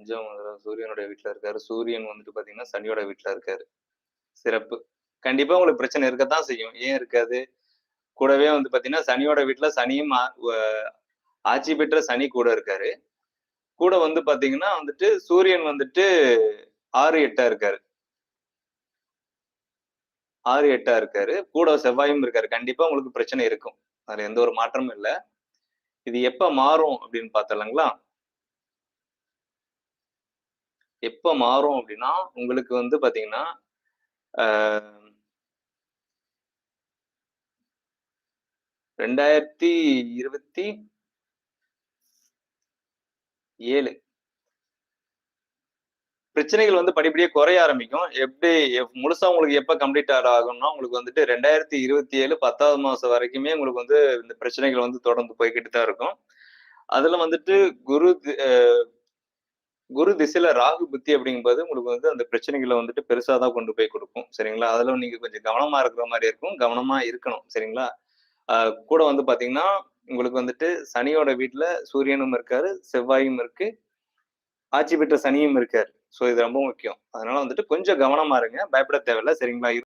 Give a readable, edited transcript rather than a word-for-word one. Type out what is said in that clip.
5ஆம் சூரியனுடைய வீட்ல இருக்காரு. சூரியன் வந்துட்டு பார்த்தீங்கன்னா, சனியோட வீட்ல இருக்காரு. சிறப்பு. கண்டிப்பா உங்களுக்கு பிரச்சனை இருக்கத்தான் செய்யும். ஏன் இருக்காது? கூடவே வந்து பார்த்தீங்கன்னா, சனியோட வீட்ல சனியும் ஆ வ ஆட்சி பெற்ற சனி கூட இருக்காரு. கூட வந்து பார்த்தீங்கன்னா வந்துட்டு, சூரியன் வந்துட்டு 6, 8ஆ இருக்காரு. 6, 8ஆ இருக்காரு. கூட செவ்வாயும் இருக்காரு. கண்டிப்பா உங்களுக்கு பிரச்சனை இருக்கும். அதுல எந்த ஒரு மாற்றமும் இல்ல. இது எப்ப மாறும் அப்படின்னு பார்த்தர்லாங்களா? எப்ப மாறும் அப்படின்னா, உங்களுக்கு வந்து பார்த்தீங்கன்னா, ஆ 2027 பிரச்சனைகள் வந்து படிப்படியா குறைய ஆரம்பிக்கும். எப்படி முழுசா உங்களுக்கு எப்ப கம்ப்ளீட் ஆகும்னா, உங்களுக்கு வந்துட்டு 2027 10வது மாசம் வரைக்குமே உங்களுக்கு வந்து இந்த பிரச்சனைகள் வந்து தொடர்ந்து போய்க்கிட்டு தான் இருக்கும். அதுல வந்துட்டு குரு தி அ குரு திசையில ராகு புத்தி அப்படிங்கும்போது உங்களுக்கு வந்து அந்த பிரச்சனைகள வந்துட்டு பெருசா தான் கொண்டு போய் குடுக்கும். சரிங்களா? அதுல நீங்க கொஞ்சம் கவனமா இருக்கிற மாரி இருக்கும். கவனமா இருக்கணும். சரிங்களா? அ கூட வந்து பார்த்தீங்கன்னா, உங்களுக்கு வந்துட்டு சனியோட வீட்ல சூரியனும் இருக்காரு, செவ்வாயும் இருக்கு. ஆட்சி பெற்ற சனியும் இருக்காரு. ஸோ இது ரொம்ப முக்கியம். அதனால வந்துட்டு கொஞ்சம் கவனமா இருங்க. பயப்பட தேவையில்ல. சரிங்களா?